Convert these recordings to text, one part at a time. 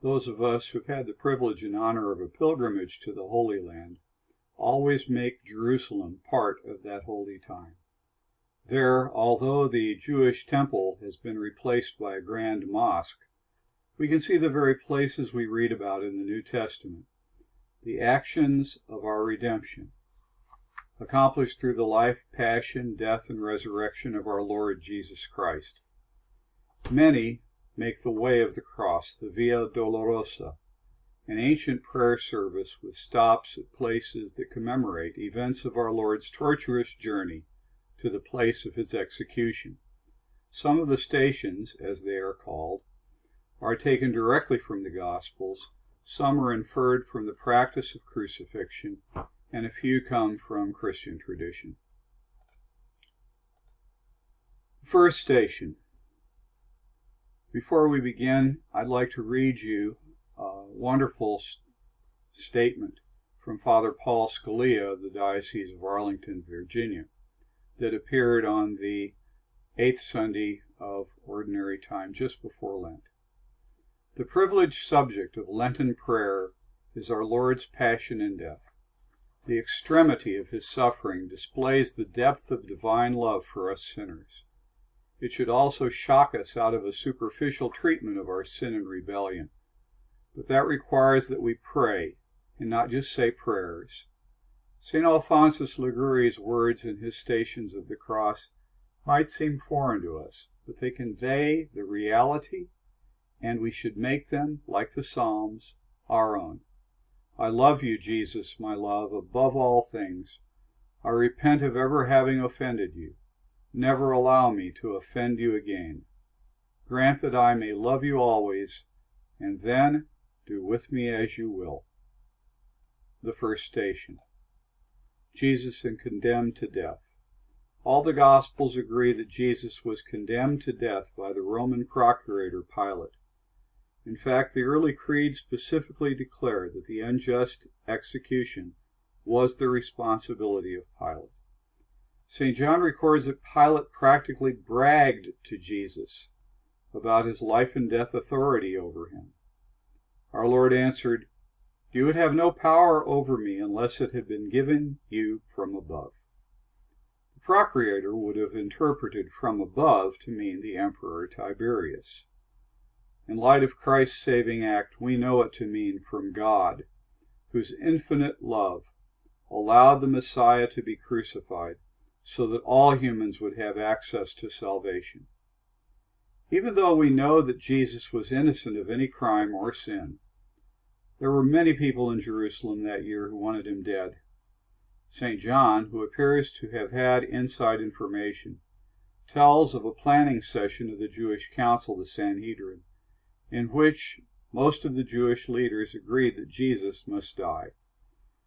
Those of us who've had the privilege and honor of a pilgrimage to the Holy Land always make Jerusalem part of that holy time. There, although the Jewish temple has been replaced by a grand mosque, we can see the very places we read about in the New Testament, the actions of our redemption, accomplished through the life, passion, death, and resurrection of our Lord Jesus Christ. Many make the way of the cross, the Via Dolorosa, an ancient prayer service with stops at places that commemorate events of our Lord's torturous journey to the place of his execution. Some of the stations, as they are called, are taken directly from the Gospels, some are inferred from the practice of crucifixion, and a few come from Christian tradition. First station. Before we begin, I'd like to read you a wonderful statement from Father Paul Scalia of the Diocese of Arlington, Virginia, that appeared on the 8th Sunday of Ordinary Time, just before Lent. The privileged subject of Lenten prayer is our Lord's passion and death. The extremity of his suffering displays the depth of divine love for us sinners. It should also shock us out of a superficial treatment of our sin and rebellion. But that requires that we pray, and not just say prayers. St. Alphonsus Liguori's words in his Stations of the Cross might seem foreign to us, but they convey the reality, and we should make them, like the Psalms, our own. I love you, Jesus, my love, above all things. I repent of ever having offended you. Never allow me to offend you again. Grant that I may love you always, and then do with me as you will. The first station. Jesus and condemned to death. All the Gospels agree that Jesus was condemned to death by the Roman procurator Pilate. In fact, the early creeds specifically declare that the unjust execution was the responsibility of Pilate. St. John records that Pilate practically bragged to Jesus about his life and death authority over him. Our Lord answered, "You would have no power over me unless it had been given you from above." The procurator would have interpreted "from above" to mean the Emperor Tiberius. In light of Christ's saving act, we know it to mean from God, whose infinite love allowed the Messiah to be crucified so that all humans would have access to salvation. Even though we know that Jesus was innocent of any crime or sin, there were many people in Jerusalem that year who wanted him dead. St. John, who appears to have had inside information, tells of a planning session of the Jewish council, the Sanhedrin, in which most of the Jewish leaders agreed that Jesus must die.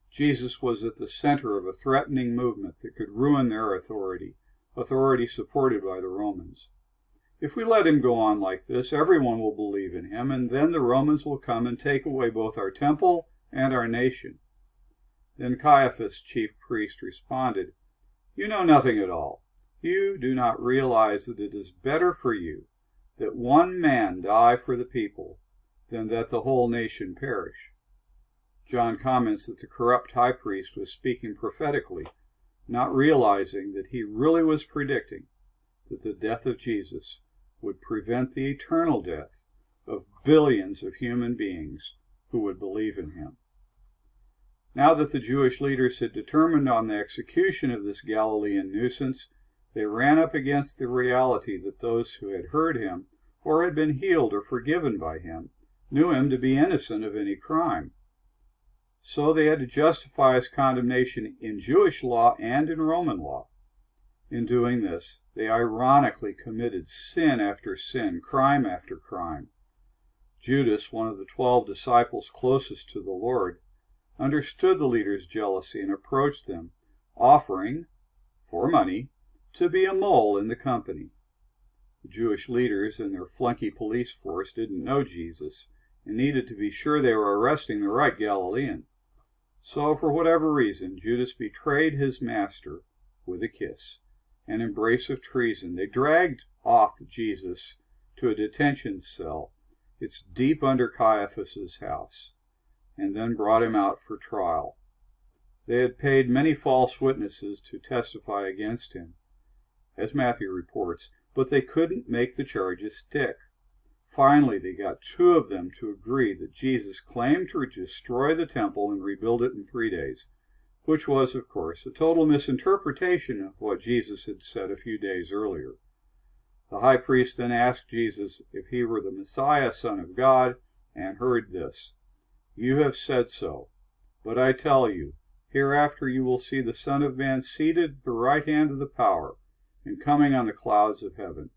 Jesus was at the center of a threatening movement that could ruin their authority supported by the Romans. If we let him go on like this, everyone will believe in him, and then the Romans will come and take away both our temple and our nation. Then Caiaphas, chief priest, responded, "You know nothing at all. You do not realize that it is better for you that one man die for the people than that the whole nation perish." John comments that the corrupt high priest was speaking prophetically, not realizing that he really was predicting that the death of Jesus would prevent the eternal death of billions of human beings who would believe in him. Now that the Jewish leaders had determined on the execution of this Galilean nuisance, they ran up against the reality that those who had heard him, or had been healed or forgiven by him, knew him to be innocent of any crime. So they had to justify his condemnation in Jewish law and in Roman law. In doing this, they ironically committed sin after sin, crime after crime. Judas, one of the 12 disciples closest to the Lord, understood the leaders' jealousy and approached them, offering, for money, to be a mole in the company. The Jewish leaders and their flunky police force didn't know Jesus and needed to be sure they were arresting the right Galilean. So, for whatever reason, Judas betrayed his master with a kiss, an embrace of treason. They dragged off Jesus to a detention cell It's deep under Caiaphas's house, and then brought him out for trial. They had paid many false witnesses to testify against him, as Matthew reports, but they couldn't make the charges stick. Finally, they got 2 of them to agree that Jesus claimed to destroy the temple and rebuild it in 3 days, which was, of course, a total misinterpretation of what Jesus had said a few days earlier. The high priest then asked Jesus if he were the Messiah, Son of God, and heard this: "You have said so, but I tell you, hereafter you will see the Son of Man seated at the right hand of the power, and coming on the clouds of heaven."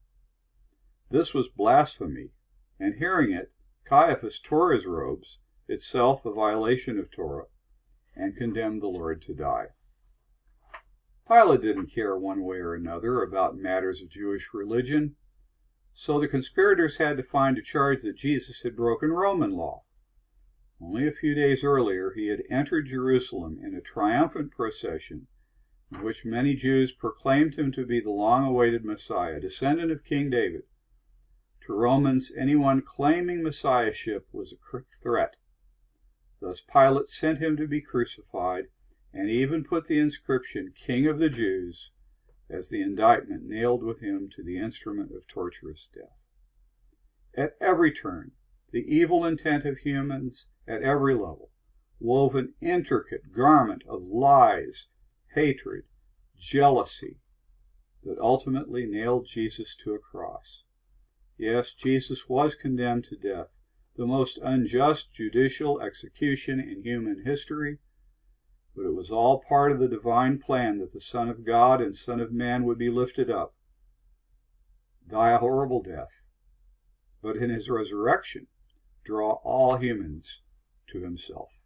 This was blasphemy, and hearing it, Caiaphas tore his robes, itself a violation of Torah, and condemned the Lord to die. Pilate didn't care one way or another about matters of Jewish religion, so the conspirators had to find a charge that Jesus had broken Roman law. Only a few days earlier he had entered Jerusalem in a triumphant procession in which many Jews proclaimed him to be the long-awaited Messiah, descendant of King David. To Romans, anyone claiming messiahship was a threat. Thus Pilate sent him to be crucified, and even put the inscription, "King of the Jews," as the indictment nailed with him to the instrument of torturous death. At every turn, the evil intent of humans at every level wove an intricate garment of lies, hatred, jealousy, that ultimately nailed Jesus to a cross. Yes, Jesus was condemned to death, the most unjust judicial execution in human history, but it was all part of the divine plan that the Son of God and Son of Man would be lifted up, die a horrible death, but in his resurrection draw all humans to himself.